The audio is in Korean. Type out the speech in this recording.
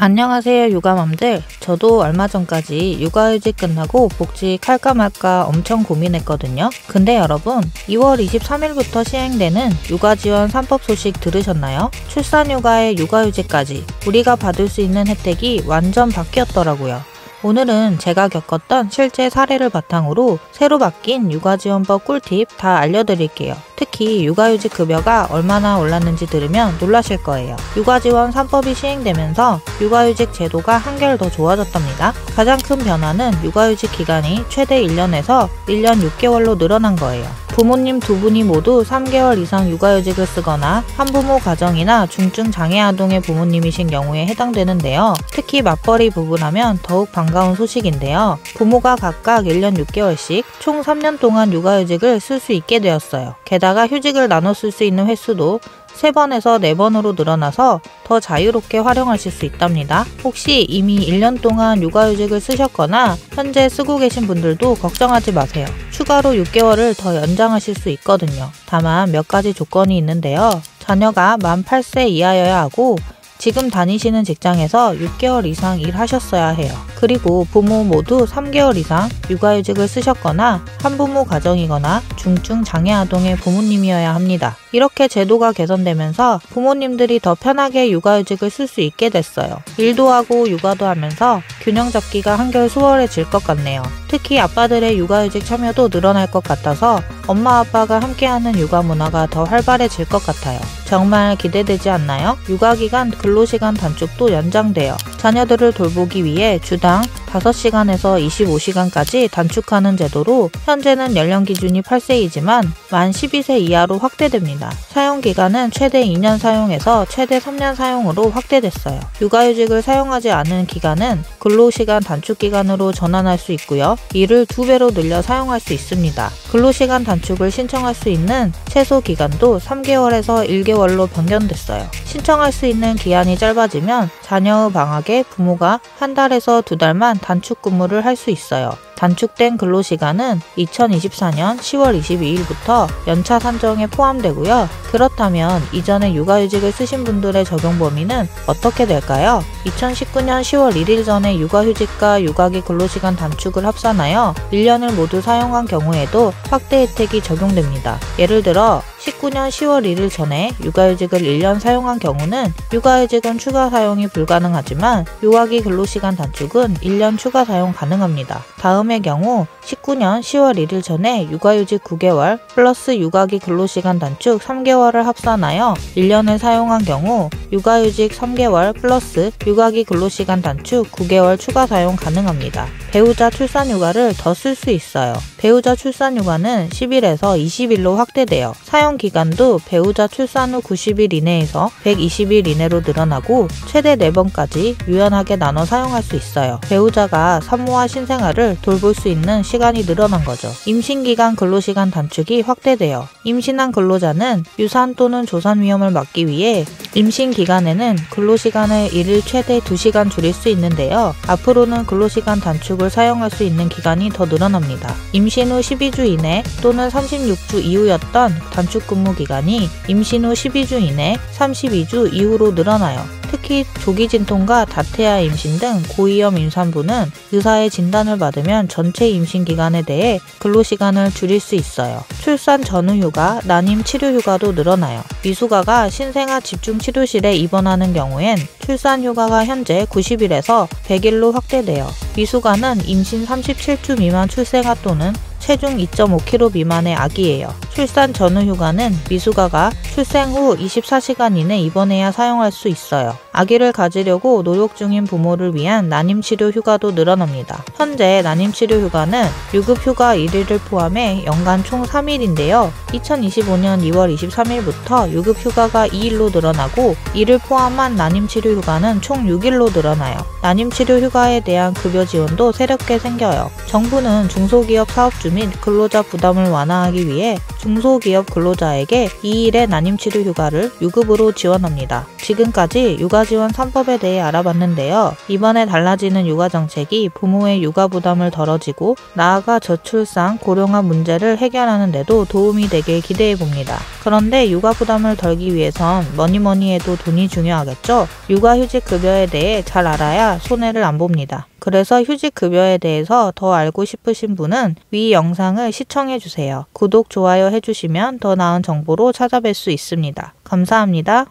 안녕하세요 육아맘들. 저도 얼마 전까지 육아휴직 끝나고 복직할까 말까 엄청 고민했거든요. 근데 여러분 2월 23일부터 시행되는 육아지원 3법 소식 들으셨나요? 출산휴가에 육아휴직까지 우리가 받을 수 있는 혜택이 완전 바뀌었더라고요. 오늘은 제가 겪었던 실제 사례를 바탕으로 새로 바뀐 육아지원법 꿀팁 다 알려드릴게요. 특히 육아휴직 급여가 얼마나 올랐는지 들으면 놀라실 거예요. 육아지원 3법이 시행되면서 육아휴직 제도가 한결 더 좋아졌답니다. 가장 큰 변화는 육아휴직 기간이 최대 1년에서 1년 6개월로 늘어난 거예요. 부모님 두 분이 모두 3개월 이상 육아휴직을 쓰거나 한부모 가정이나 중증 장애 아동의 부모님이신 경우에 해당되는데요. 특히 맞벌이 부부라면 더욱 반가운 소식인데요. 부모가 각각 1년 6개월씩 총 3년 동안 육아휴직을 쓸 수 있게 되었어요. 게다가 휴직을 나눠 쓸 수 있는 횟수도 3번에서 4번으로 늘어나서 더 자유롭게 활용하실 수 있답니다. 혹시 이미 1년 동안 육아휴직을 쓰셨거나 현재 쓰고 계신 분들도 걱정하지 마세요. 추가로 6개월을 더 연장하실 수 있거든요. 다만 몇 가지 조건이 있는데요. 자녀가 만 8세 이하여야 하고 지금 다니시는 직장에서 6개월 이상 일하셨어야 해요. 그리고 부모 모두 3개월 이상 육아휴직을 쓰셨거나 한부모 가정이거나 중증 장애 아동의 부모님이어야 합니다. 이렇게 제도가 개선되면서 부모님들이 더 편하게 육아휴직을 쓸 수 있게 됐어요. 일도 하고 육아도 하면서 균형 잡기가 한결 수월해질 것 같네요. 특히 아빠들의 육아휴직 참여도 늘어날 것 같아서 엄마 아빠가 함께하는 육아 문화가 더 활발해질 것 같아요. 정말 기대되지 않나요? 육아기간 근로시간 단축도 연장돼요. 자녀들을 돌보기 위해 주당 5시간에서 25시간까지 단축하는 제도로 현재는 연령 기준이 8세이지만 만 12세 이하로 확대됩니다. 사용기간은 최대 2년 사용에서 최대 3년 사용으로 확대됐어요. 육아휴직을 사용하지 않은 기간은 근로시간 단축 기간으로 전환할 수 있고요. 이를 2배로 늘려 사용할 수 있습니다. 근로시간 단축을 신청할 수 있는 최소 기간도 3개월에서 1개월로 변경됐어요. 신청할 수 있는 기한이 짧아지면 자녀의 방학에 부모가 한 달에서 2달만 단축 근무를 할 수 있어요. 단축된 근로시간은 2024년 10월 22일부터 연차 산정에 포함되고요. 그렇다면 이전에 육아휴직을 쓰신 분들의 적용 범위는 어떻게 될까요? 2019년 10월 1일 전에 육아휴직과 육아기 근로시간 단축을 합산하여 1년을 모두 사용한 경우에도 확대 혜택이 적용됩니다. 예를 들어 19년 10월 1일 전에 육아휴직을 1년 사용한 경우는 육아휴직은 추가 사용이 불가능하지만 육아기 근로시간 단축은 1년 추가 사용 가능합니다. 다음의 경우 19년 10월 1일 전에 육아휴직 9개월 플러스 육아기 근로시간 단축 3개월을 합산하여 1년을 사용한 경우 육아휴직 3개월 플러스 육아기 근로시간 단축 9개월 추가 사용 가능합니다. 배우자 출산휴가를 더 쓸 수 있어요. 배우자 출산휴가는 10일에서 20일로 확대되어 사용기간도 배우자 출산 후 90일 이내에서 120일 이내로 늘어나고 최대 4번까지 유연하게 나눠 사용할 수 있어요. 배우자가 산모와 신생아를 돌볼 수 있는 시간이 늘어난 거죠. 임신기간 근로시간 단축이 확대되어 임신한 근로자는 유산 또는 조산 위험을 막기 위해 임신 기간에는 근로시간을 1일 최대 2시간 줄일 수 있는데요. 앞으로는 근로시간 단축을 사용할 수 있는 기간이 더 늘어납니다. 임신 후 12주 이내 또는 36주 이후였던 단축 근무 기간이 임신 후 12주 이내 32주 이후로 늘어나요. 특히 조기 진통과 다태아 임신 등 고위험 임산부는 의사의 진단을 받으면 전체 임신 기간에 대해 근로시간을 줄일 수 있어요. 출산 전후 휴가, 난임 치료 휴가도 늘어나요. 미숙아가 신생아 집중치료실에 입원하는 경우엔 출산 휴가가 현재 90일에서 100일로 확대되어 미숙아는 임신 37주 미만 출생아 또는 체중 2.5kg 미만의 아기예요. 출산 전후 휴가는 미숙아가 출생 후 24시간 이내 입원해야 사용할 수 있어요. 아기를 가지려고 노력 중인 부모를 위한 난임치료 휴가도 늘어납니다. 현재 난임치료 휴가는 유급휴가 1일을 포함해 연간 총 3일인데요. 2025년 2월 23일부터 유급휴가가 2일로 늘어나고 이를 포함한 난임치료 휴가는 총 6일로 늘어나요. 난임치료 휴가에 대한 급여 지원도 새롭게 생겨요. 정부는 중소기업 사업주 보수 및 근로자 부담을 완화하기 위해 중소기업 근로자에게 2일의 난임치료 휴가를 유급으로 지원합니다. 지금까지 육아지원 3법에 대해 알아봤는데요. 이번에 달라지는 육아정책이 부모의 육아 부담을 덜어지고 나아가 저출산, 고령화 문제를 해결하는 데도 도움이 되길 기대해봅니다. 그런데 육아 부담을 덜기 위해선 뭐니 해도 돈이 중요하겠죠? 육아휴직급여에 대해 잘 알아야 손해를 안 봅니다. 그래서 휴직급여에 대해서 더 알고 싶으신 분은 위 영상을 시청해주세요. 구독, 좋아요 해주시면 더 나은 정보로 찾아뵐 수 있습니다. 감사합니다.